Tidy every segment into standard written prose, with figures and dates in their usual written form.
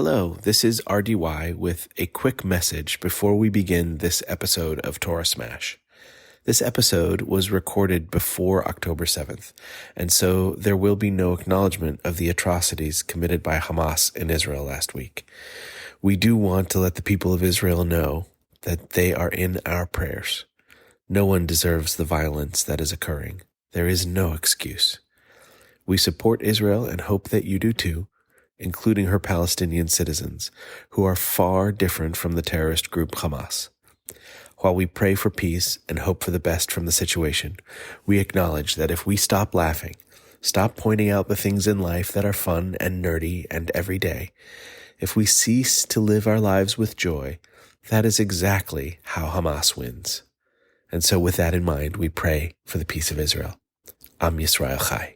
Hello, this is RDY with a quick message before we begin this episode of Torah Smash. This episode was recorded before October 7th, and so there will be no acknowledgement of the atrocities committed by Hamas in Israel last week. We do want to let the people of Israel know that they are in our prayers. No one deserves the violence that is occurring. There is no excuse. We support Israel and hope that you do too, including her Palestinian citizens, who are far different from the terrorist group Hamas. While we pray for peace and hope for the best from the situation, we acknowledge that if we stop laughing, stop pointing out the things in life that are fun and nerdy and everyday, if we cease to live our lives with joy, that is exactly how Hamas wins. And so with that in mind, we pray for the peace of Israel. Am Yisrael Chai.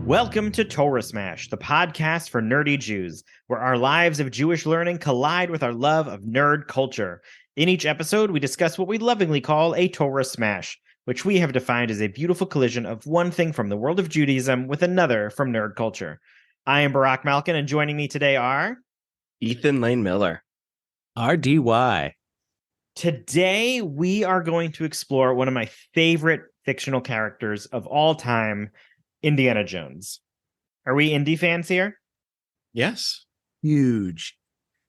Welcome to Torah Smash, the podcast for nerdy Jews, where our lives of Jewish learning collide with our love of nerd culture. In each episode, we discuss what we lovingly call a Torah Smash, which we have defined as a beautiful collision of one thing from the world of Judaism with another from nerd culture. I am Barak Malkin, and joining me today are... Ethan Lane Miller. RDY. Today, we are going to explore one of my favorite fictional characters of all time, Indiana Jones. Are we Indy fans here? Yes. Huge.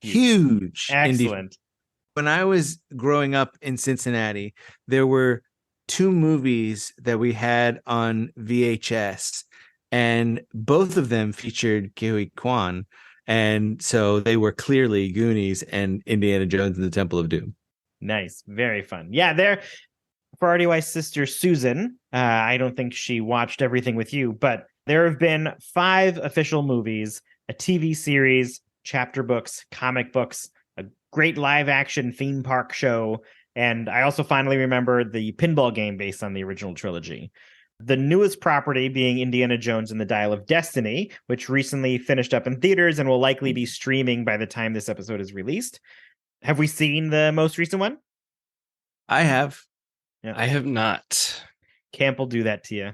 Excellent. When I was growing up in Cincinnati, there were two movies that we had on VHS, and both of them featured Ke Quan, and so they were clearly Goonies and Indiana Jones and the Temple of Doom. Nice. Very fun. Yeah, they're... For RDY's sister, Susan, I don't think she watched everything with you, but there have been 5 official movies, a TV series, chapter books, comic books, a great live-action theme park show, and I also finally remember the pinball game based on the original trilogy. The newest property being Indiana Jones and the Dial of Destiny, which recently finished up in theaters and will likely be streaming by the time this episode is released. Have we seen the most recent one? I have. Yeah. I have not. Camp will do that to you.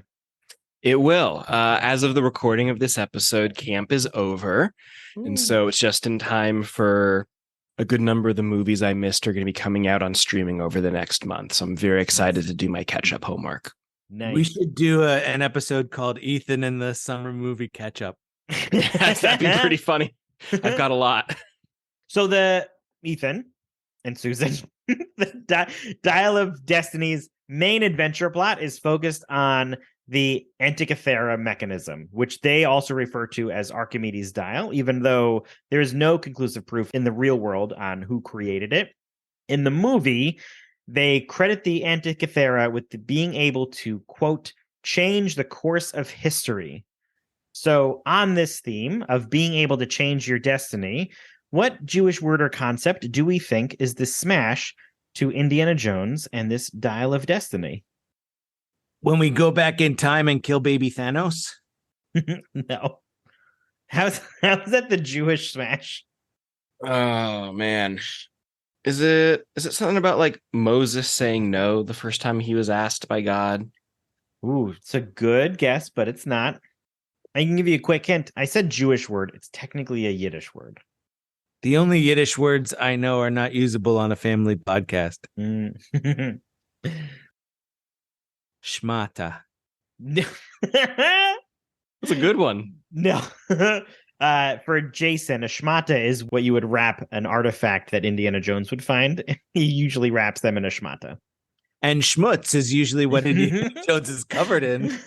It will. As of the recording of this episode, camp is over. Ooh. And so it's just in time for a good number of the movies I missed are going to be coming out on streaming over the next month. So I'm very excited to do my catch-up homework. Nice. We should do an episode called Ethan and the Summer Movie Catch-Up. That'd be pretty funny. I've got a lot. So the Ethan and Susan, the Dial of Destiny's main adventure plot is focused on the Antikythera mechanism, which they also refer to as Archimedes' dial, even though there is no conclusive proof in the real world on who created it. In the movie, they credit the Antikythera with being able to, quote, change the course of history. So on this theme of being able to change your destiny, what Jewish word or concept do we think is the smash to Indiana Jones and this Dial of Destiny? When we go back in time and kill baby Thanos? No. How's that the Jewish smash? Oh, man. Is it something about like Moses saying no the first time he was asked by God? Ooh, it's a good guess, but it's not. I can give you a quick hint. I said Jewish word. It's technically a Yiddish word. The only Yiddish words I know are not usable on a family podcast. Shmata. That's a good one. No. For Jason, a shmata is what you would wrap an artifact that Indiana Jones would find. He usually wraps them in a shmata. And schmutz is usually what Indiana Jones is covered in.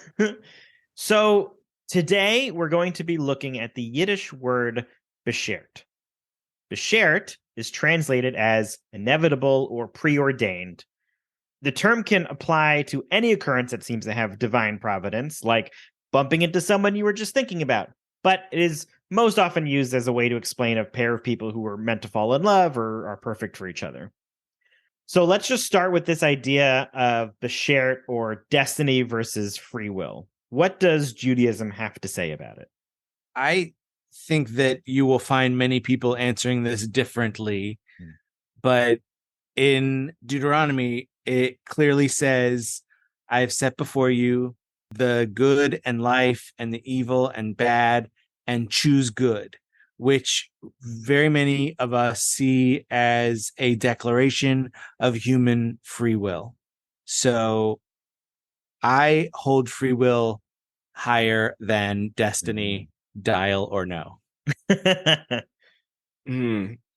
So today we're going to be looking at the Yiddish word Beshert. Beshert is translated as inevitable or preordained. The term can apply to any occurrence that seems to have divine providence, like bumping into someone you were just thinking about. But it is most often used as a way to explain a pair of people who were meant to fall in love or are perfect for each other. So let's just start with this idea of Beshert or destiny versus free will. What does Judaism have to say about it? I think that you will find many people answering this differently, but in Deuteronomy, it clearly says, I have set before you the good and life and the evil and bad, and choose good, which very many of us see as a declaration of human free will. So I hold free will higher than destiny, dial or no.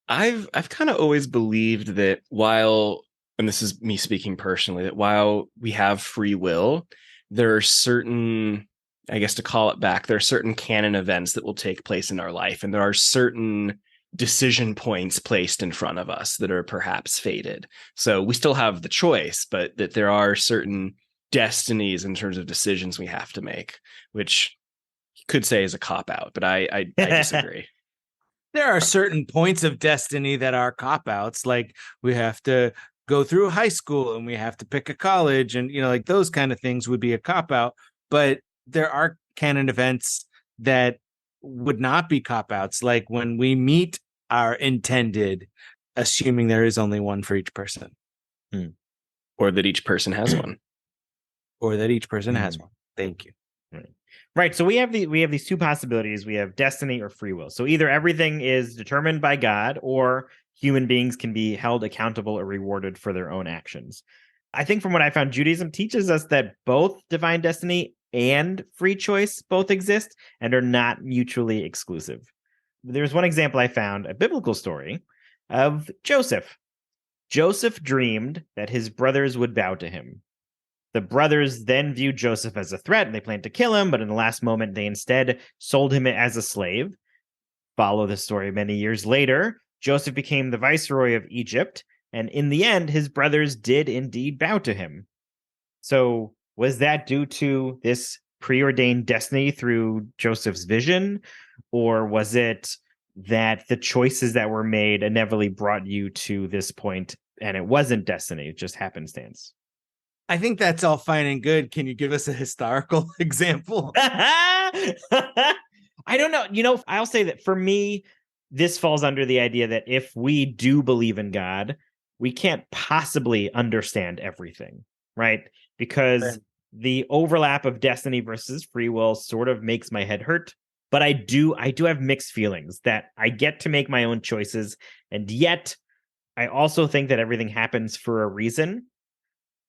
I've kind of always believed that while, and this is me speaking personally, that while we have free will, there are certain, I guess to call it back, there are certain canon events that will take place in our life, and there are certain decision points placed in front of us that are perhaps fated. So we still have the choice, but that there are certain destinies in terms of decisions we have to make, which you could say is a cop-out, but I disagree. There are certain points of destiny that are cop-outs, like we have to go through high school and we have to pick a college, and like those kind of things would be a cop-out. But there are canon events that would not be cop-outs, like when we meet our intended, assuming there is only one for each person. Or that each person has one. Or that each person has one. Thank you. Right. So we have these two possibilities. We have destiny or free will. So either everything is determined by God, or human beings can be held accountable or rewarded for their own actions. I think from what I found, Judaism teaches us that both divine destiny and free choice both exist and are not mutually exclusive. There's one example I found, a biblical story of Joseph. Joseph dreamed that his brothers would bow to him. The brothers then viewed Joseph as a threat, and they planned to kill him, but in the last moment, they instead sold him as a slave. Follow the story many years later. Joseph became the viceroy of Egypt, and in the end, his brothers did indeed bow to him. So was that due to this preordained destiny through Joseph's vision, or was it that the choices that were made inevitably brought you to this point, and it wasn't destiny, it just happenstance? I think that's all fine and good. Can you give us a historical example? I don't know. I'll say that for me, this falls under the idea that if we do believe in God, we can't possibly understand everything, right? Because the overlap of destiny versus free will sort of makes my head hurt. But I do have mixed feelings that I get to make my own choices, and yet I also think that everything happens for a reason.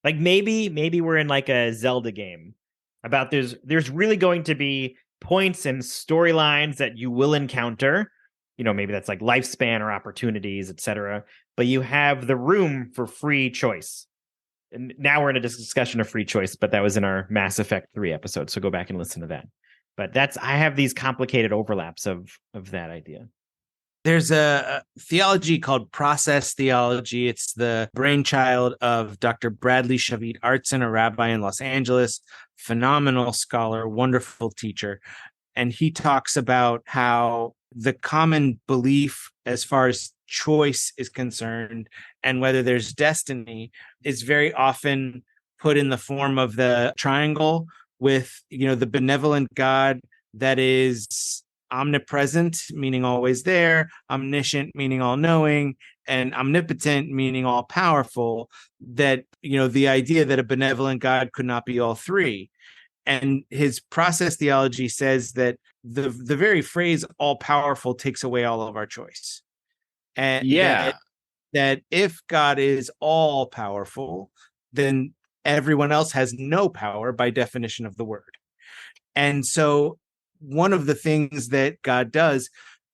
Like maybe we're in like a Zelda game about there's really going to be points and storylines that you will encounter. Maybe that's like lifespan or opportunities, etc. But you have the room for free choice. And now we're in a discussion of free choice, but that was in our Mass Effect 3 episode. So go back and listen to that. But I have these complicated overlaps of that idea. There's a theology called process theology. It's the brainchild of Dr. Bradley Shavit Artson, a rabbi in Los Angeles, phenomenal scholar, wonderful teacher. And he talks about how the common belief as far as choice is concerned and whether there's destiny is very often put in the form of the triangle with, the benevolent God that is omnipresent, meaning always there, omniscient, meaning all knowing, and omnipotent, meaning all powerful, that, the idea that a benevolent God could not be all three. And his process theology says that the very phrase all powerful takes away all of our choice. And that if God is all powerful, then everyone else has no power by definition of the word. And so one of the things that God does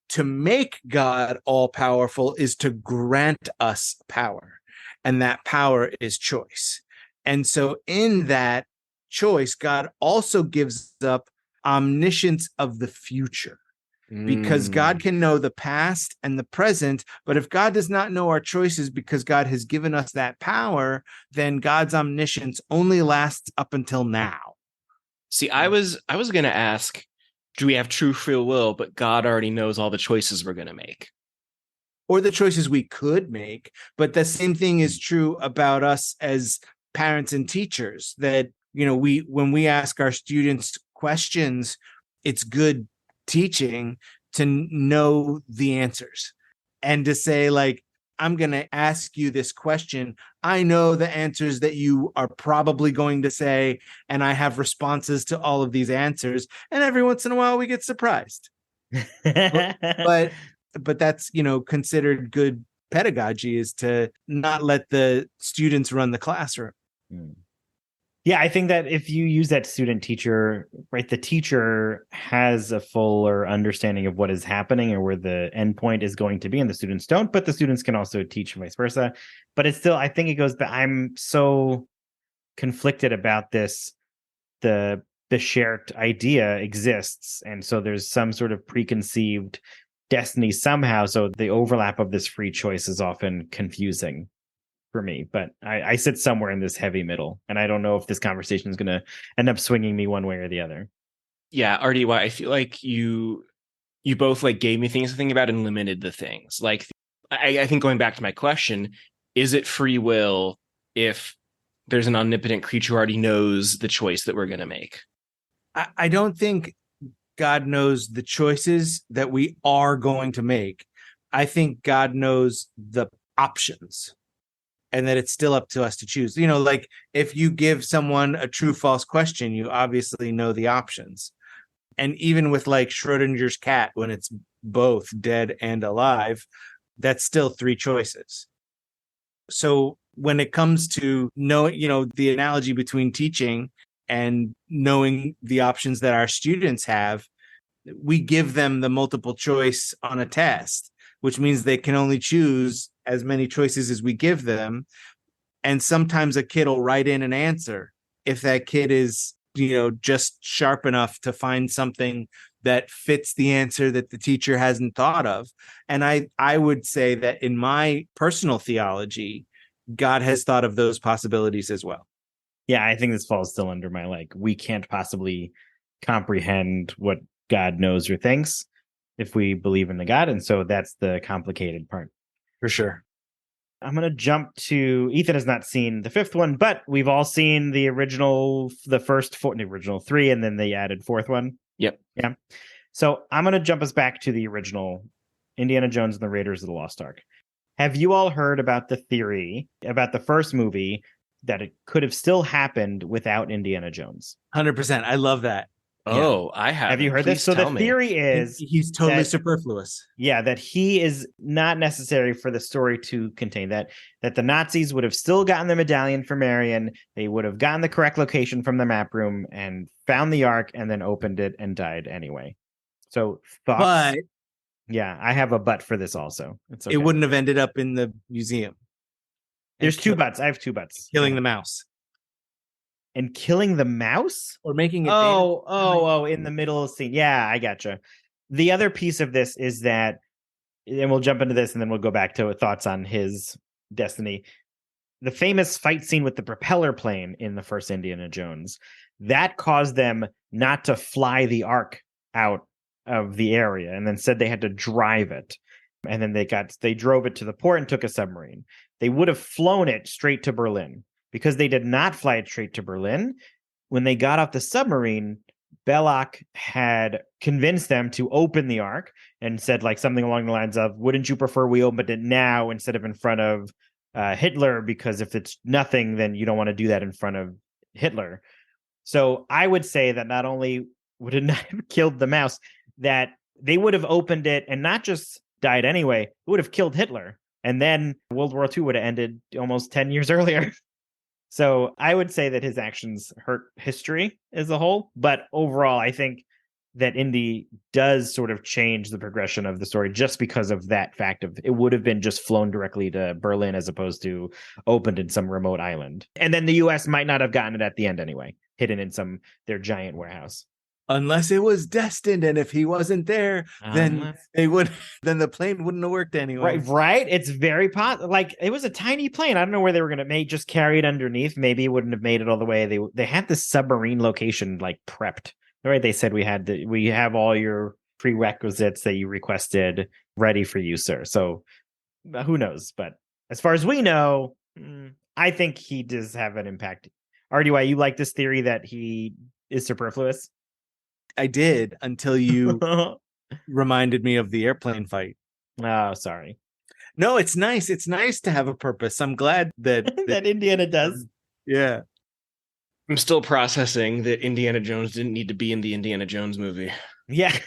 to make God all powerful is to grant us power. And that power is choice. And so in that choice, God also gives up omniscience of the future, because God can know the past and the present. But if God does not know our choices because God has given us that power, then God's omniscience only lasts up until now. See, I was going to ask, do we have true free will, but God already knows all the choices we're going to make? Or the choices we could make. But the same thing is true about us as parents and teachers, that, when we ask our students questions, it's good teaching to know the answers and to say, like, I'm going to ask you this question. I know the answers that you are probably going to say, and I have responses to all of these answers. And every once in a while we get surprised. but that's, considered good pedagogy, is to not let the students run the classroom. Yeah, I think that if you use that student teacher, right, the teacher has a fuller understanding of what is happening or where the endpoint is going to be, and the students don't, but the students can also teach vice versa. But it's still, I think it goes back. I'm so conflicted about this. The Beshert idea exists, and so there's some sort of preconceived destiny somehow. So the overlap of this free choice is often confusing for me, but I sit somewhere in this heavy middle, and I don't know if this conversation is going to end up swinging me one way or the other. Yeah, RDY, I feel like you both like gave me things to think about and limited the things. Like, I think going back to my question, is it free will if there's an omnipotent creature who already knows the choice that we're going to make? I don't think God knows the choices that we are going to make. I think God knows the options, and that it's still up to us to choose. Like if you give someone a true false question, you obviously know the options. And even with like Schrodinger's cat, when it's both dead and alive, that's still three choices. So when it comes to the analogy between teaching and knowing the options that our students have, we give them the multiple choice on a test, which means they can only choose as many choices as we give them. And sometimes a kid will write in an answer if that kid is, just sharp enough to find something that fits the answer that the teacher hasn't thought of. And I would say that in my personal theology, God has thought of those possibilities as well. Yeah, I think this falls still under my, we can't possibly comprehend what God knows or thinks if we believe in the God. And so that's the complicated part. For sure. I'm going to jump to, Ethan has not seen the fifth one, but we've all seen the first four, the original three, and then the added fourth one. Yep. Yeah. So I'm going to jump us back to the original Indiana Jones and the Raiders of the Lost Ark. Have you all heard about the theory about the first movie that it could have still happened without Indiana Jones? 100%. I love that. Oh, yeah. I have. Have you heard this? So the theory is he's totally superfluous. Yeah, that he is not necessary for the story to contain that the Nazis would have still gotten the medallion for Marion. They would have gotten the correct location from the map room and found the Ark and then opened it and died anyway. So thoughts? But yeah, I have a but for this also. It's okay. It wouldn't have ended up in the museum. There's two buts. I have two buts. Killing the mouse. And killing the mouse? Or making it in the middle of the scene. Yeah, I gotcha. The other piece of this is that, and we'll jump into this and then we'll go back to thoughts on his destiny. The famous fight scene with the propeller plane in the first Indiana Jones, that caused them not to fly the Ark out of the area, and then said they had to drive it. And then they drove it to the port and took a submarine. They would have flown it straight to Berlin. Because they did not fly it straight to Berlin, when they got off the submarine, Belloc had convinced them to open the Ark and said something along the lines of, wouldn't you prefer we opened it now instead of in front of Hitler? Because if it's nothing, then you don't want to do that in front of Hitler. So I would say that not only would it not have killed the mouse, that they would have opened it and not just died anyway, it would have killed Hitler. And then World War II would have ended almost 10 years earlier. So I would say that his actions hurt history as a whole. But overall, I think that Indy does sort of change the progression of the story just because of that fact of it would have been just flown directly to Berlin as opposed to opened in some remote island. And then the U.S. might not have gotten it at the end anyway, hidden in their giant warehouse. Unless it was destined, and if he wasn't there, then the plane wouldn't have worked anyway. Right. It's very possible. It was a tiny plane. I don't know where they were going to just carry it underneath. Maybe it wouldn't have made it all the way. They had the submarine location prepped. Right. They said we have all your prerequisites that you requested ready for you, sir. So who knows? But as far as we know, I think he does have an impact. RDY, you like this theory that he is superfluous? I did until you reminded me of the airplane fight. Oh, sorry. No, it's nice. It's nice to have a purpose. I'm glad that That Indiana does. Yeah. I'm still processing that Indiana Jones didn't need to be in the Indiana Jones movie. Yeah.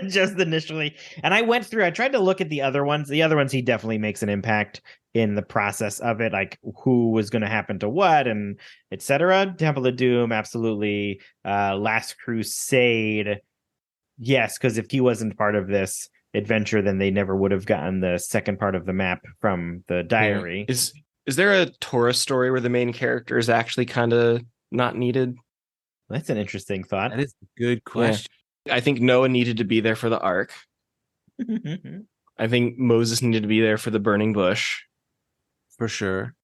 Just initially. And I tried to look at the other ones. The other ones, he definitely makes an impact in the process of it, like who was going to happen to what and etc. Temple of Doom, absolutely. Last Crusade, yes, because if he wasn't part of this adventure, then they never would have gotten the second part of the map from the diary. Yeah. Is there a Torah story where the main character is actually kind of not needed? That's an interesting thought. That is a good question. Yeah. I think Noah needed to be there for the ark. I think Moses needed to be there for the burning bush. For sure.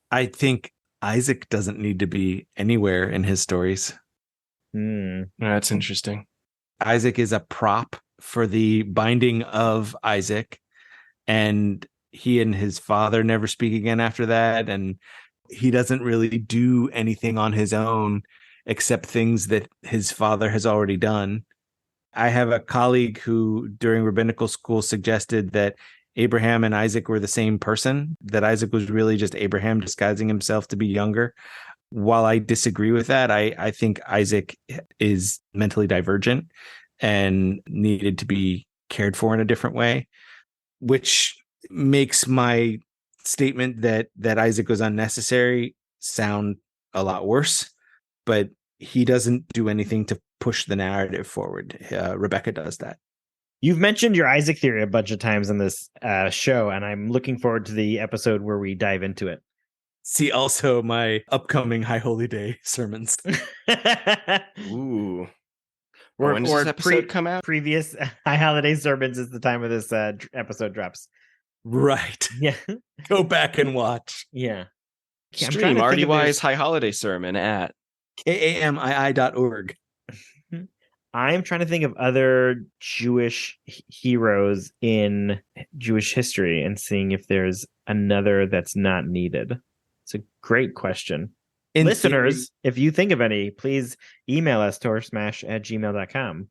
I think Isaac doesn't need to be anywhere in his stories. That's interesting. Isaac is a prop for the binding of Isaac, and he and his father never speak again after that, and he doesn't really do anything on his own except things that his father has already done. I have a colleague who during rabbinical school suggested that Abraham and Isaac were the same person, that Isaac was really just Abraham disguising himself to be younger. While I disagree with that, I think Isaac is mentally divergent and needed to be cared for in a different way, which makes my statement that Isaac was unnecessary sound a lot worse. But he doesn't do anything to push the narrative forward. Rebecca does that. You've mentioned your Isaac theory a bunch of times in this show, and I'm looking forward to the episode where we dive into it. See also my upcoming High Holy Day sermons. Ooh. When does this episode come out? Previous High Holiday sermons is the time of this episode drops. Right. Yeah. Go back and watch. Yeah. Stream RDY's High Holiday Sermon at kamii.org. I'm trying to think of other Jewish heroes in Jewish history and seeing if there's another that's not needed. It's a great question. Listeners, if you think of any, please email us torsmash@gmail.com.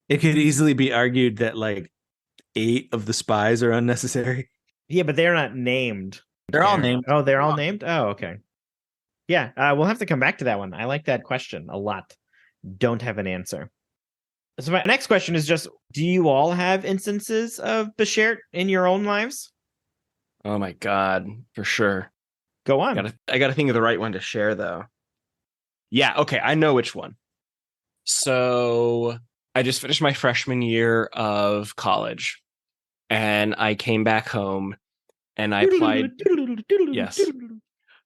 It could easily be argued that like 8 of the spies are unnecessary. Yeah, but they're not named. They're all named. Oh, they're all named? Oh, okay. Yeah, we'll have to come back to that one. I like that question a lot. Don't have an answer. So my next question is just, do you all have instances of Beshert in your own lives? Oh my God, for sure. Go on. I gotta think of the right one to share though. Yeah, okay, I know which one. So I just finished my freshman year of college and I came back home and I applied. Yes.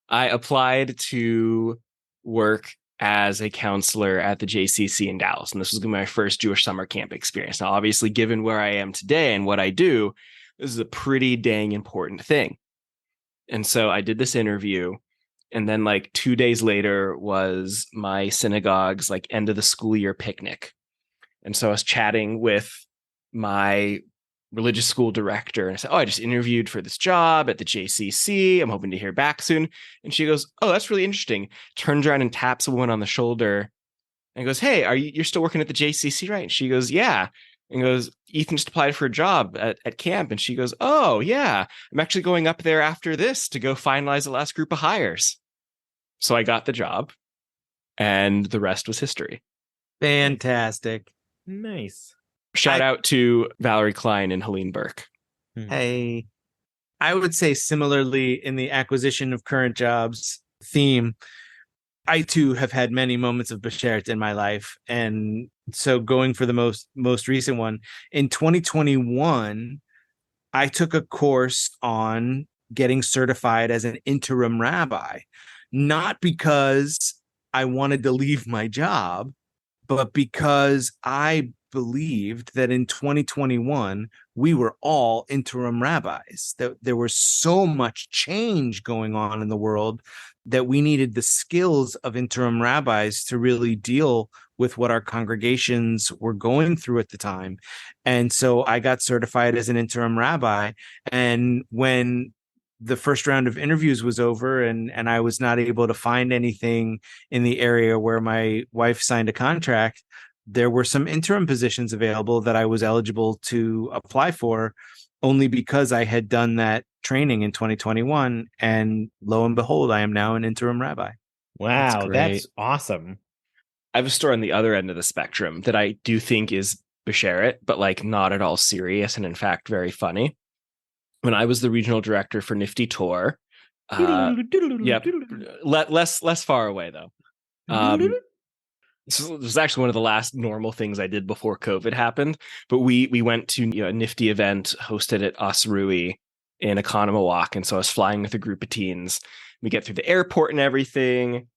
I applied to work as a counselor at the JCC in Dallas. And this was going to be my first Jewish summer camp experience. Now, obviously, given where I am today and what I do, this is a pretty dang important thing. And so I did this interview. And then like 2 days later was my synagogue's like end of the school year picnic. And so I was chatting with my religious school director and I said, I just interviewed for this job at the JCC. I'm hoping to hear back soon. And she goes, oh, that's really interesting. Turns around and taps a woman on the shoulder and goes, hey, you're still working at the JCC, right? And she goes, yeah. And goes, Ethan just applied for a job at camp. And she goes, oh yeah, I'm actually going up there after this to go finalize the last group of hires. So I got the job and the rest was history. Fantastic. Nice. Shout out to Valerie Klein and Helene Burke. Hey, I would say similarly in the acquisition of current jobs theme, I too have had many moments of Beshert in my life. And so going for the most recent one, in 2021, I took a course on getting certified as an interim rabbi, not because I wanted to leave my job, but because I believed that in 2021 we were all interim rabbis, that there was so much change going on in the world that we needed the skills of interim rabbis to really deal with what our congregations were going through at the time. And so I got certified as an interim rabbi. And when the first round of interviews was over and I was not able to find anything in the area where my wife signed a contract, there were some interim positions available that I was eligible to apply for only because I had done that training in 2021. And lo and behold, I am now an interim rabbi. Wow, great. that's awesome. I have a story on the other end of the spectrum that I do think is Beshert, but like not at all serious and in fact very funny. When I was the regional director for Nifty Tour, yep, less far away though. This was actually one of the last normal things I did before COVID happened. But we went to a Nifty event hosted at Osrui in Economawalk, and so I was flying with a group of teens. We get through the airport and everything,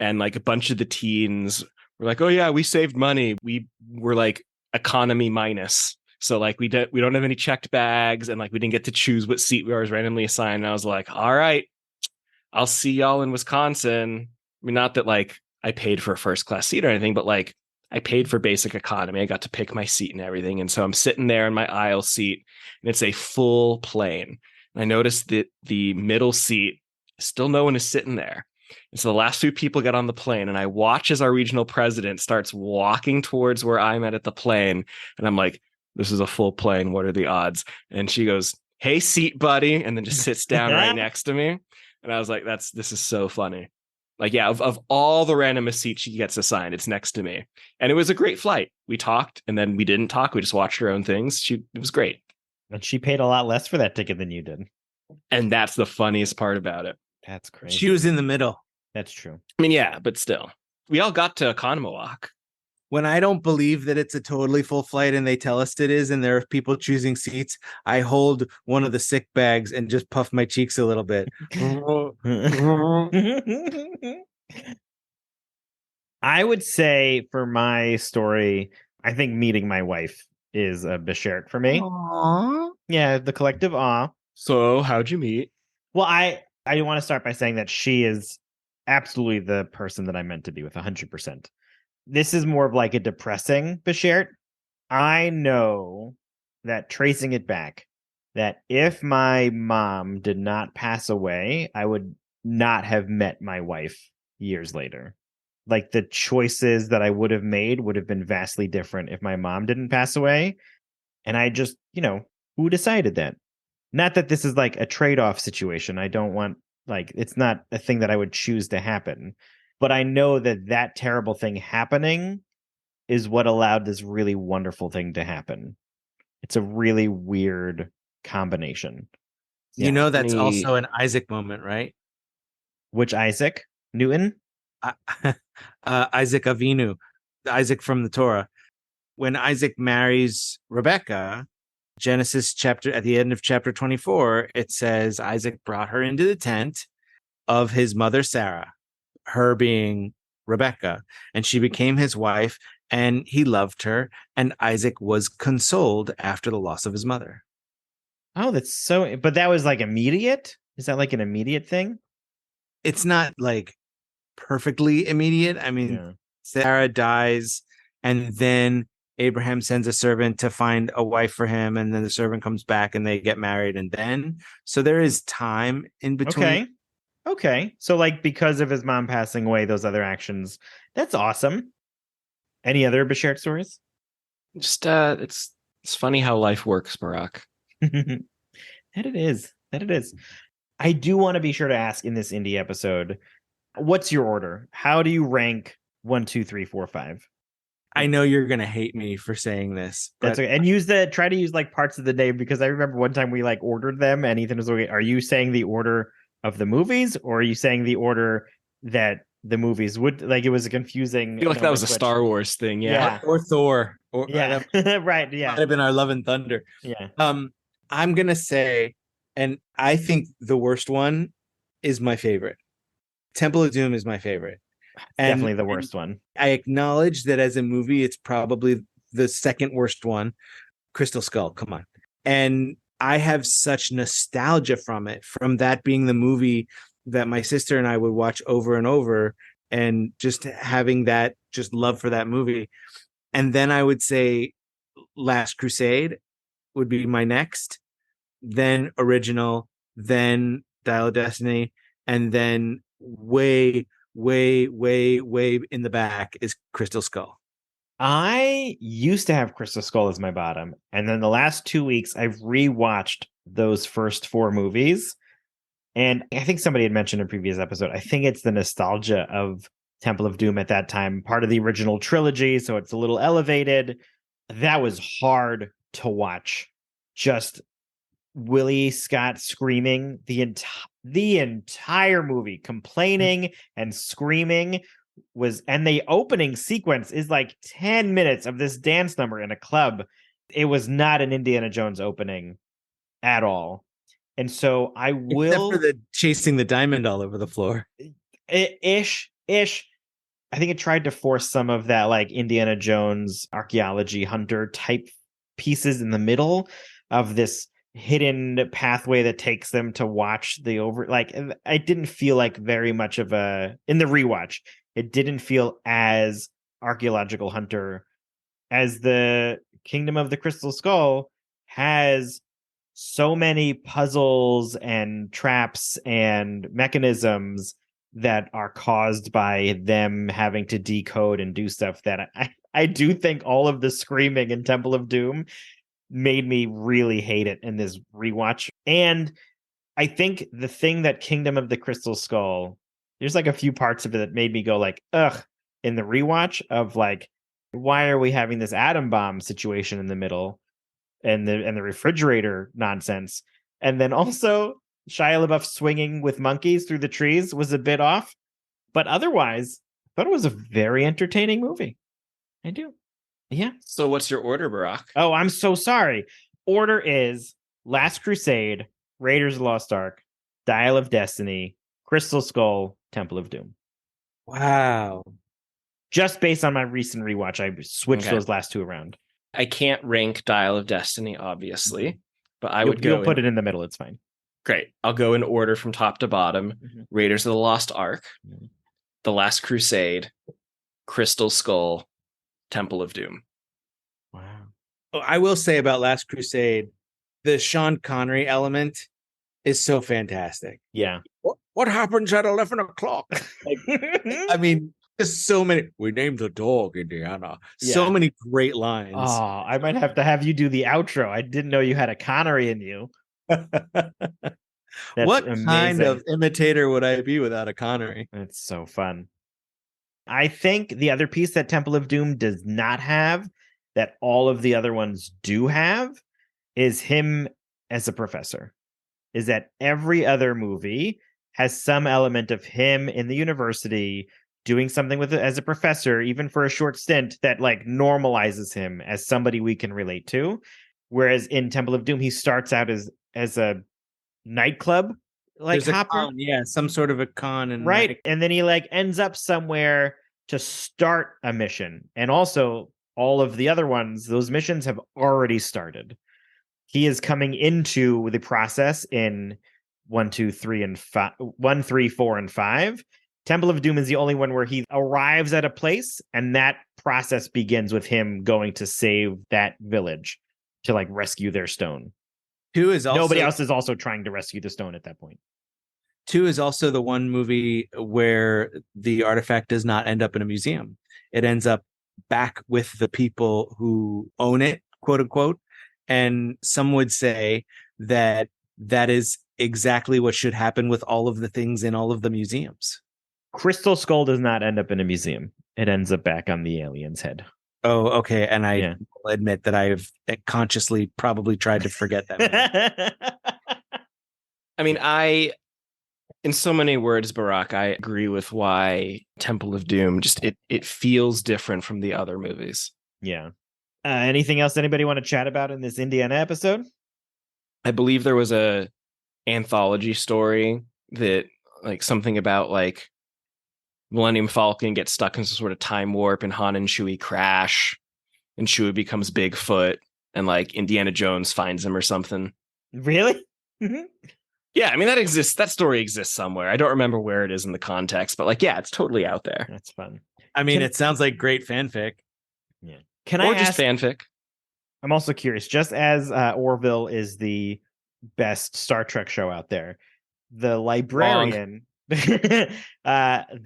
and like a bunch of the teens were like, "Oh yeah, we saved money. We were like economy minus, so like we don't have any checked bags, and like we didn't get to choose what seat we were randomly assigned." And I was like, "All right, I'll see y'all in Wisconsin." I mean, not that like I paid for a first class seat or anything, but like I paid for basic economy. I got to pick my seat and everything. And so I'm sitting there in my aisle seat and it's a full plane. And I noticed that the middle seat, still no one is sitting there. And so the last few people get on the plane and I watch as our regional president starts walking towards where I'm at the plane. And I'm like, this is a full plane. What are the odds? And she goes, "Hey, seat buddy." And then just sits down right next to me. And I was like, this is so funny. Like, yeah, of all the random seats she gets assigned, it's next to me. And it was a great flight. We talked and then we didn't talk. We just watched our own things. It was great. And she paid a lot less for that ticket than you did. And that's the funniest part about it. That's crazy. She was in the middle. That's true. I mean, yeah, but still. We all got to Economawalk. When I don't believe that it's a totally full flight and they tell us it is, and there are people choosing seats, I hold one of the sick bags and just puff my cheeks a little bit. I would say for my story, I think meeting my wife is a Beshert for me. Aww. Yeah, the collective awe. So how'd you meet? Well, I want to start by saying that she is absolutely the person that I meant to be with 100%. This is more of like a depressing Beshert. I know that tracing it back, that if my mom did not pass away, I would not have met my wife years later. Like the choices that I would have made would have been vastly different if my mom didn't pass away. And I just, who decided that? Not that this is like a trade-off situation. I don't want, like, it's not a thing that I would choose to happen. But I know that that terrible thing happening is what allowed this really wonderful thing to happen. It's a really weird combination. You know, that's also an Isaac moment, right? Which Isaac? Newton? Isaac Avinu, Isaac from the Torah. When Isaac marries Rebecca, Genesis chapter, at the end of chapter 24, it says Isaac brought her into the tent of his mother Sarah, her being Rebecca, and she became his wife, and he loved her, and Isaac was consoled after the loss of his mother. Oh, that's so, but that was like immediate? Is that like an immediate thing? It's not like perfectly immediate. I mean, Sarah dies, and then Abraham sends a servant to find a wife for him, and then the servant comes back and they get married, and then so there is time in between. Okay. So like because of his mom passing away, those other actions, that's awesome. Any other Beshert stories? Just it's funny how life works, Barack. That it is. I do want to be sure to ask in this Indy episode, what's your order? How do you rank 1, 2, 3, 4, 5? I know you're gonna hate me for saying this. That's okay. And try to use like parts of the name, because I remember one time we like ordered them and Ethan was like, are you saying the order of the movies, or are you saying the order that the movies would, like, it was a confusing. I feel like that was a Star Wars thing. Yeah. Or Thor. Or right. Yeah. Might have been our Love and Thunder. Yeah. I'm gonna say, and I think the worst one is my favorite. Temple of Doom is my favorite. Definitely the worst one. I acknowledge that as a movie, it's probably the second worst one. Crystal Skull, come on. And I have such nostalgia from it, from that being the movie that my sister and I would watch over and over, and just having that just love for that movie. And then I would say Last Crusade would be my next, then Original, then Dial of Destiny, and then way in the back is Crystal Skull. I used to have Crystal Skull as my bottom, and then the last 2 weeks I've rewatched those first 4 movies. And I think somebody had mentioned in a previous episode, I think it's the nostalgia of Temple of Doom at that time, part of the original trilogy, so it's a little elevated. That was hard to watch. Just Willie Scott screaming the entire movie, complaining and screaming and the opening sequence is like 10 minutes of this dance number in a club. It was not an Indiana Jones opening at all. And so I will, except for the chasing the diamond all over the floor. Ish. I think it tried to force some of that like Indiana Jones archaeology hunter type pieces in the middle of this hidden pathway that takes them to watch the I didn't feel like very much of in the rewatch, it didn't feel as archaeological hunter as the Kingdom of the Crystal Skull has so many puzzles and traps and mechanisms that are caused by them having to decode and do stuff that I do think all of the screaming in Temple of Doom made me really hate it in this rewatch. And I think the thing that Kingdom of the Crystal Skull, there's like a few parts of it that made me go like, ugh, in the rewatch of like, why are we having this atom bomb situation in the middle and the refrigerator nonsense? And then also Shia LaBeouf swinging with monkeys through the trees was a bit off. But otherwise, I thought it was a very entertaining movie. I do. Yeah. So what's your order, Barack? Oh, I'm so sorry. Order is Last Crusade, Raiders of the Lost Ark, Dial of Destiny, Crystal Skull, Temple of Doom. Wow. Just based on my recent rewatch, I switched those last 2 around. I can't rank Dial of Destiny, obviously, but you'll put it in the middle. It's fine. Great. I'll go in order from top to bottom. Mm-hmm. Raiders of the Lost Ark, The Last Crusade, Crystal Skull, Temple of Doom. Wow. I will say about Last Crusade, the Sean Connery element is so fantastic. Yeah. What happens at 11 o'clock? I mean, there's so many. We named the dog Indiana. Yeah. So many great lines. Oh, I might have to have you do the outro. I didn't know you had a Connery in you. What amazing. kind of imitator would I be without a Connery? That's so fun. I think the other piece that Temple of Doom does not have, that all of the other ones do have, is him as a professor. Is that every other movie has some element of him in the university doing something with it as a professor, even for a short stint, that like normalizes him as somebody we can relate to. Whereas in Temple of Doom, he starts out as a nightclub like There's hopper. a con, yeah, some sort of a con, and Right. And then he like ends up somewhere to start a mission. And also all of the other ones, those missions have already started. He is coming into the process in 1, 2, 3, and 5, 1, 3, 4, and 5. Temple of Doom is the only one where he arrives at a place, and that process begins with him going to save that village to like rescue their stone. 2 is also, nobody else is also trying to rescue the stone at that point. 2 is also the one movie where the artifact does not end up in a museum. It ends up back with the people who own it, quote unquote. And some would say that that is exactly what should happen with all of the things in all of the museums. Crystal Skull does not end up in a museum. It ends up back on the alien's head. Oh, okay. And I will admit that I've consciously probably tried to forget that. I mean, in so many words, Barack, I agree with why Temple of Doom just it feels different from the other movies. Yeah. Anything else anybody want to chat about in this Indiana episode? I believe there was a anthology story that like something about like Millennium Falcon gets stuck in some sort of time warp and Han and Chewie crash and Chewie becomes Bigfoot and like Indiana Jones finds him or something. Really? Yeah, I mean that exists. That story exists somewhere. I don't remember where it is in the context, but like, yeah, it's totally out there. That's fun. I mean, it sounds like great fanfic. Yeah. Or just fanfic. I'm also curious, just as Orville is the best Star Trek show out there, the Librarian, the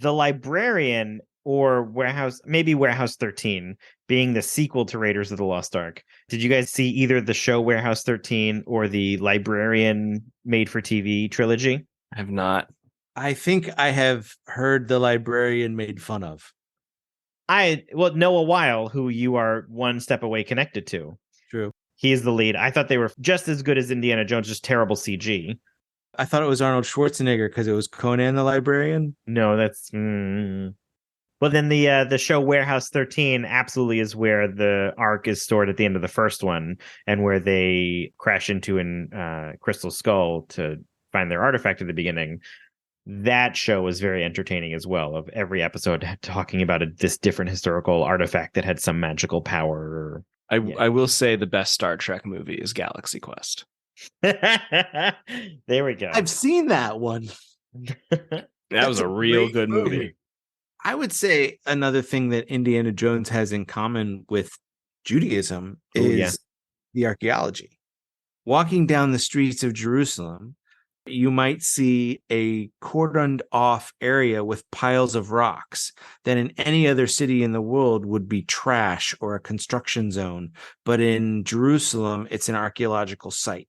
Librarian or Warehouse 13, being the sequel to Raiders of the Lost Ark. Did you guys see either the show Warehouse 13 or the Librarian made-for-TV trilogy? I have not. I think I have heard the Librarian made fun of. Noah Weil, who you are one step away connected to. True. He is the lead. I thought they were just as good as Indiana Jones, just terrible CG. I thought it was Arnold Schwarzenegger because it was Conan the Librarian. No, that's... Well, then the show Warehouse 13 absolutely is where the Ark is stored at the end of the first one, and where they crash into in Crystal Skull to find their artifact at the beginning. That show was very entertaining as well, of every episode talking about this different historical artifact that had some magical power. I will say the best Star Trek movie is Galaxy Quest. There we go. I've seen that one. That was a real good movie. I would say another thing that Indiana Jones has in common with Judaism is the archaeology. Walking down the streets of Jerusalem, you might see a cordoned off area with piles of rocks that in any other city in the world would be trash or a construction zone. But in Jerusalem, it's an archaeological site.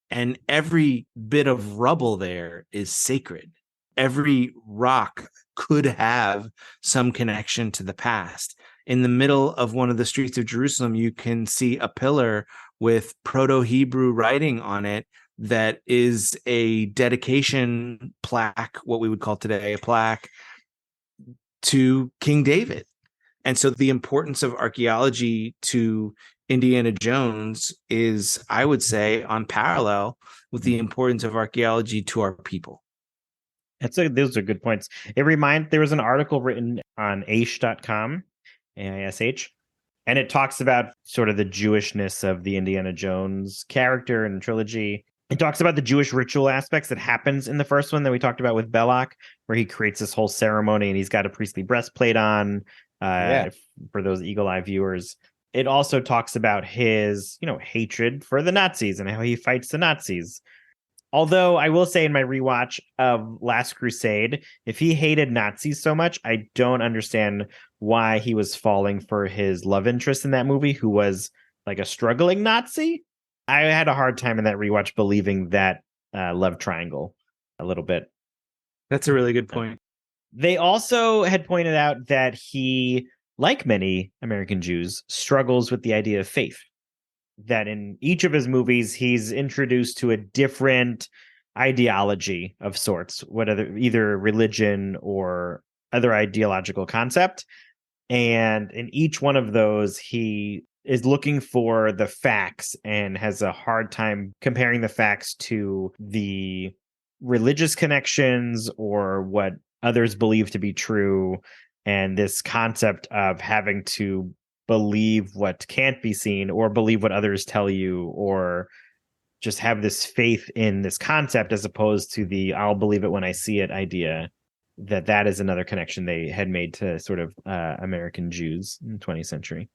And every bit of rubble there is sacred. Every rock could have some connection to the past. In the middle of one of the streets of Jerusalem, you can see a pillar with Proto-Hebrew writing on it that is a dedication plaque, what we would call today a plaque, to King David. And so the importance of archaeology to Indiana Jones is, I would say, on parallel with the importance of archaeology to our people. Those are good points. There was an article written on aish.com, AISH, and it talks about sort of the Jewishness of the Indiana Jones character and trilogy. It talks about the Jewish ritual aspects that happens in the first one that we talked about with Belloc, where he creates this whole ceremony and he's got a priestly breastplate on, for those eagle-eye viewers. It also talks about his, hatred for the Nazis and how he fights the Nazis. Although I will say in my rewatch of Last Crusade, if he hated Nazis so much, I don't understand why he was falling for his love interest in that movie, who was like a struggling Nazi. I had a hard time in that rewatch believing that love triangle a little bit. That's a really good point. They also had pointed out that he, like many American Jews, struggles with the idea of faith. That in each of his movies, he's introduced to a different ideology of sorts, either religion or other ideological concept. And in each one of those, he is looking for the facts and has a hard time comparing the facts to the religious connections or what others believe to be true. And this concept of having to believe what can't be seen or believe what others tell you, or just have this faith in this concept as opposed to the I'll believe it when I see it idea. That is another connection they had made to sort of American Jews in the 20th century.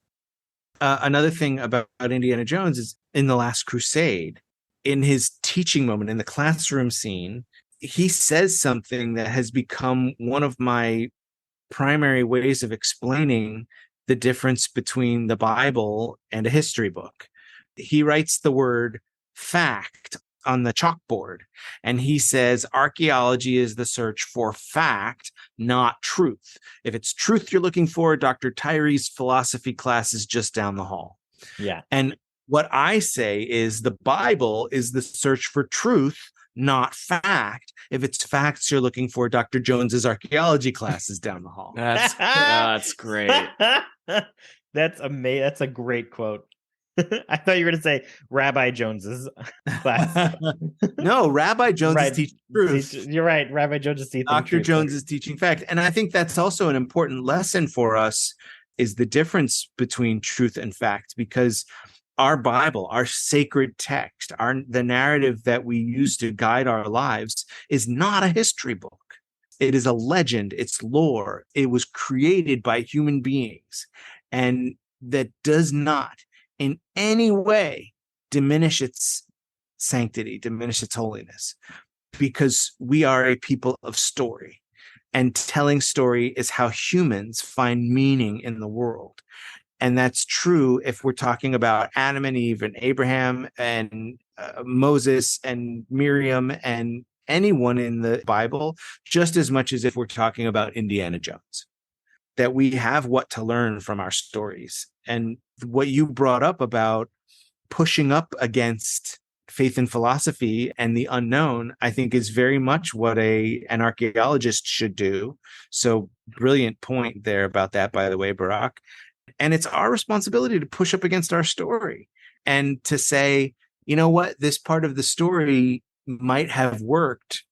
Another thing about Indiana Jones is in The Last Crusade, in his teaching moment, in the classroom scene, he says something that has become one of my primary ways of explaining the difference between the Bible and a history book. He writes the word fact on the chalkboard, and he says archaeology is the search for fact, not truth. If it's truth you're looking for, Dr. Tyree's philosophy class is just down the hall. Yeah. And what I say is the Bible is the search for truth, not fact. If it's facts you're looking for, Dr. Jones's archaeology class is down the hall. That's great. That's amazing. That's a great quote. I thought you were going to say Rabbi Jones's class. No, Rabbi Jones is teaching truth. You're right. Rabbi Jones is teaching Dr. truth. Jones is teaching fact. And I think that's also an important lesson for us, is the difference between truth and fact, because our Bible, our sacred text, the narrative that we use to guide our lives is not a history book. It is a legend. It's lore. It was created by human beings. And that does not in any way diminish its sanctity, diminish its holiness, because we are a people of story, and telling story is how humans find meaning in the world. And that's true if we're talking about Adam and Eve and Abraham and Moses and Miriam and anyone in the Bible, just as much as if we're talking about Indiana Jones. That we have what to learn from our stories. And what you brought up about pushing up against faith and philosophy and the unknown, I think is very much what an archaeologist should do. So brilliant point there about that, by the way, Barak. And it's our responsibility to push up against our story and to say, you know what, this part of the story might have worked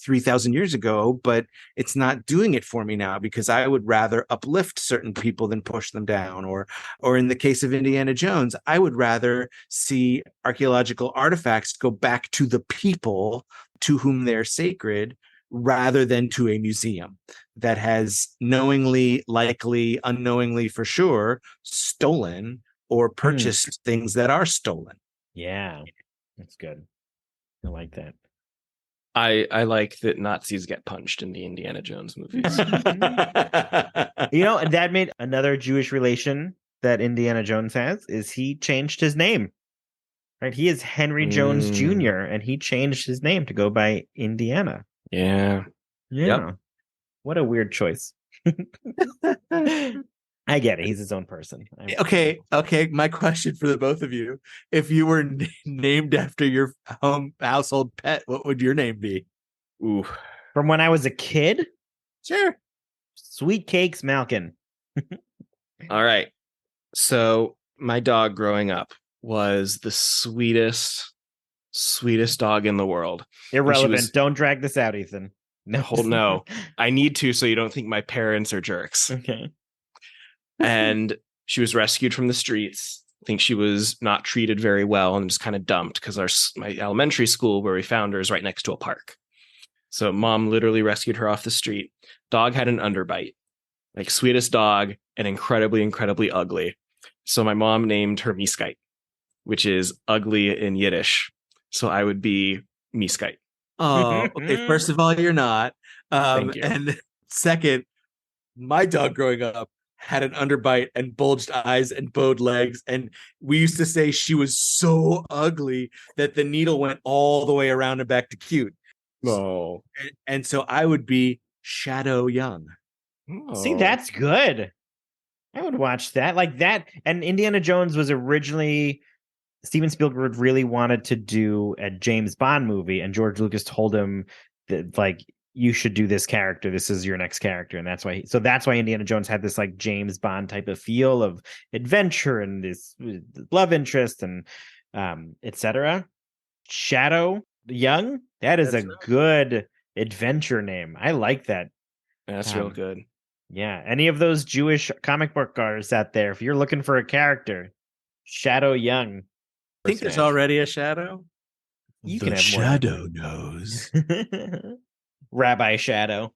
3,000 years ago, but it's not doing it for me now because I would rather uplift certain people than push them down. Or in the case of Indiana Jones, I would rather see archaeological artifacts go back to the people to whom they're sacred rather than to a museum that has knowingly, likely, unknowingly for sure, stolen or purchased things that are stolen. Yeah, that's good. I like that. I like that Nazis get punched in the Indiana Jones movies. You know, and that made another Jewish relation that Indiana Jones has is he changed his name. Right? He is Henry Jones Jr. and he changed his name to go by Indiana. Yeah. Yeah. What a weird choice. I get it. He's his own person. Okay. My question for the both of you: if you were named after your household pet, what would your name be? Ooh. From when I was a kid? Sure. Sweet Cakes Malkin. All right. So my dog growing up was the sweetest dog in the world. Irrelevant. Don't drag this out, Ethan. No. I need to so you don't think my parents are jerks. Okay. And she was rescued from the streets. I think she was not treated very well and just kind of dumped because my elementary school where we found her is right next to a park. So mom literally rescued her off the street. Dog had an underbite, like sweetest dog and incredibly, incredibly ugly. So my mom named her Miskite, which is ugly in Yiddish. So I would be Miskite. Oh, okay. First of all, you're not. Thank you. And second, my dog growing up had an underbite and bulged eyes and bowed legs. And we used to say she was so ugly that the needle went all the way around and back to cute. No. And so I would be Shadow Young. See, that's good. I would watch that. Like that. And Indiana Jones was originally, Steven Spielberg really wanted to do a James Bond movie. And George Lucas told him that, like, you should do this character. This is your next character. And that's why, that's why Indiana Jones had this like James Bond type of feel of adventure and this love interest and etc. Shadow Young. That's a good adventure name. I like that. That's real good. Yeah. Any of those Jewish comic book artists out there, if you're looking for a character, Shadow Young. I think there's already a Shadow. You can have Shadow knows. Rabbi Shadow.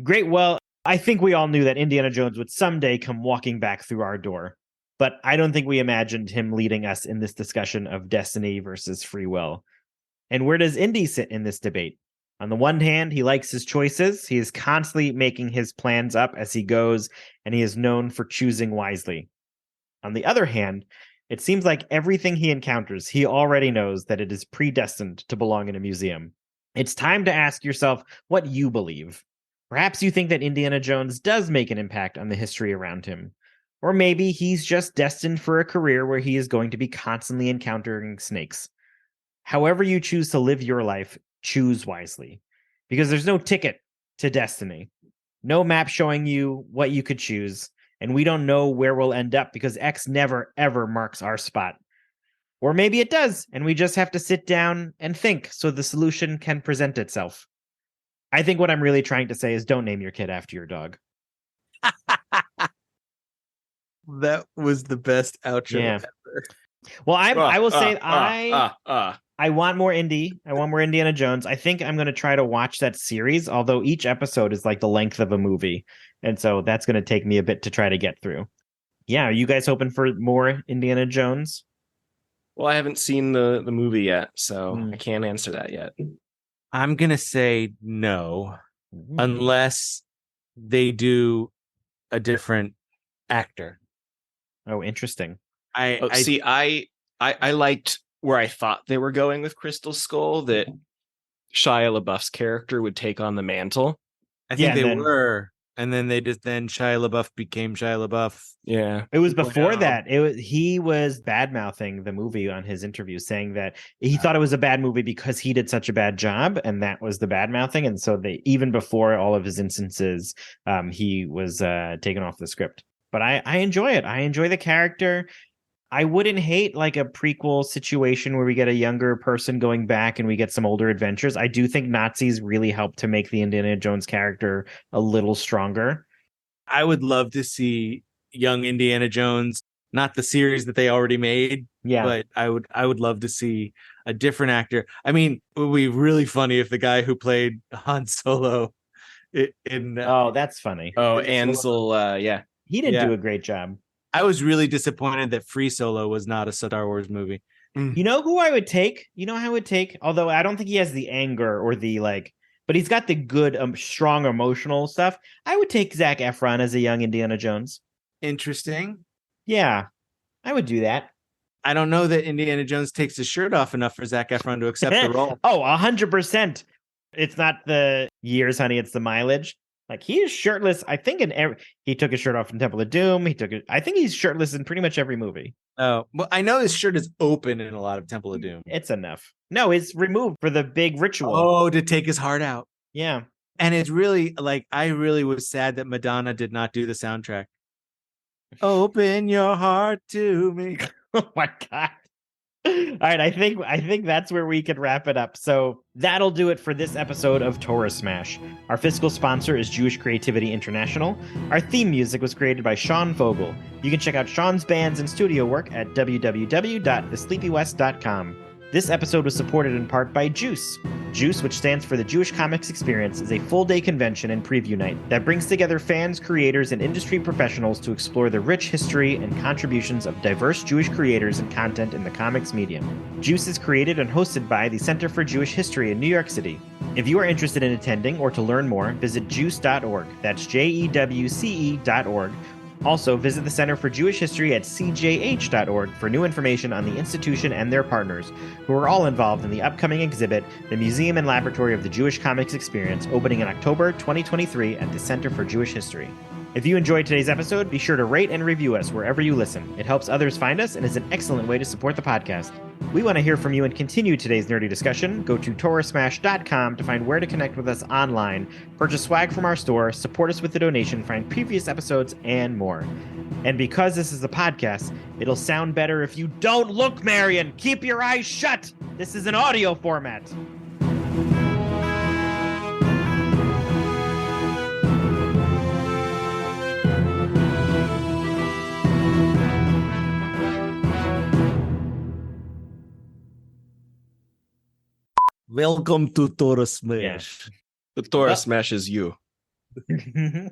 Great. Well, I think we all knew that Indiana Jones would someday come walking back through our door, but I don't think we imagined him leading us in this discussion of destiny versus free will. And where does Indy sit in this debate? On the one hand, he likes his choices. He is constantly making his plans up as he goes, and he is known for choosing wisely. On the other hand, it seems like everything he encounters, he already knows that it is predestined to belong in a museum. It's time to ask yourself what you believe. Perhaps you think that Indiana Jones does make an impact on the history around him. Or maybe he's just destined for a career where he is going to be constantly encountering snakes. However you choose to live your life, choose wisely. Because there's no ticket to destiny. No map showing you what you could choose. And we don't know where we'll end up because X never, ever marks our spot. Or maybe it does, and we just have to sit down and think so the solution can present itself. I think what I'm really trying to say is don't name your kid after your dog. That was the best outro ever. Well, I will say I want more Indy. I want more Indiana Jones. I think I'm going to try to watch that series, although each episode is like the length of a movie. And so that's going to take me a bit to try to get through. Yeah, are you guys hoping for more Indiana Jones? Well, I haven't seen the movie yet, so I can't answer that yet. I'm going to say no, unless they do a different actor. Oh, interesting. I liked where I thought they were going with Crystal Skull, that Shia LaBeouf's character would take on the mantle. I think Yeah, they and then- were, and then Shia LaBeouf became Shia LaBeouf. Yeah. It was before 2.0. that. He was bad mouthing the movie on his interview, saying that he thought it was a bad movie because he did such a bad job, and that was the bad mouthing. And so they, even before all of his instances, he was taken off the script. But I enjoy it. I enjoy the character. I wouldn't hate like a prequel situation where we get a younger person going back and we get some older adventures. I do think Nazis really helped to make the Indiana Jones character a little stronger. I would love to see young Indiana Jones, not the series that they already made, Yeah. but I would love to see a different actor. I mean, it would be really funny if the guy who played Han Solo in Oh, that's funny. Oh, Ansel, yeah. He didn't Yeah. do a great job. I was really disappointed that Free Solo was not a Star Wars movie. You know who I would take? You know who I would take? Although I don't think he has the anger or the like, but he's got the good, strong emotional stuff. I would take Zac Efron as a young Indiana Jones. Interesting. Yeah, I would do that. I don't know that Indiana Jones takes his shirt off enough for Zac Efron to accept the role. Oh, 100%. It's not the years, honey. It's the mileage. Like, he is shirtless. I think he took his shirt off in Temple of Doom. I think he's shirtless in pretty much every movie. Oh, well, I know his shirt is open in a lot of Temple of Doom. It's enough. No, it's removed for the big ritual. Oh, to take his heart out. Yeah. And it's really like, I really was sad that Madonna did not do the soundtrack. Open your heart to me. Oh my God. All right, I think that's where we could wrap it up. So that'll do it for this episode of Torah Smash. Our fiscal sponsor is Jewish Creativity International. Our theme music was created by Sean Vogel. You can check out Sean's bands and studio work at www.thesleepywest.com. This episode was supported in part by Juice. Juice, which stands for the Jewish Comics Experience, is a full-day convention and preview night that brings together fans, creators, and industry professionals to explore the rich history and contributions of diverse Jewish creators and content in the comics medium. Juice is created and hosted by the Center for Jewish History in New York City. If you are interested in attending or to learn more, visit juice.org. That's JEWCE.org. Also, visit the Center for Jewish History at cjh.org for new information on the institution and their partners, who are all involved in the upcoming exhibit, The Museum and Laboratory of the Jewish Comics Experience, opening in October 2023 at the Center for Jewish History. If you enjoyed today's episode, be sure to rate and review us wherever you listen. It helps others find us and is an excellent way to support the podcast. We want to hear from you and continue today's nerdy discussion. Go to torahsmash.com to find where to connect with us online, purchase swag from our store, support us with a donation, find previous episodes, and more. And because this is a podcast, it'll sound better if you don't look, Marion. Keep your eyes shut. This is an audio format. Welcome to Torah Smash. The Torah smashes you. Yeah.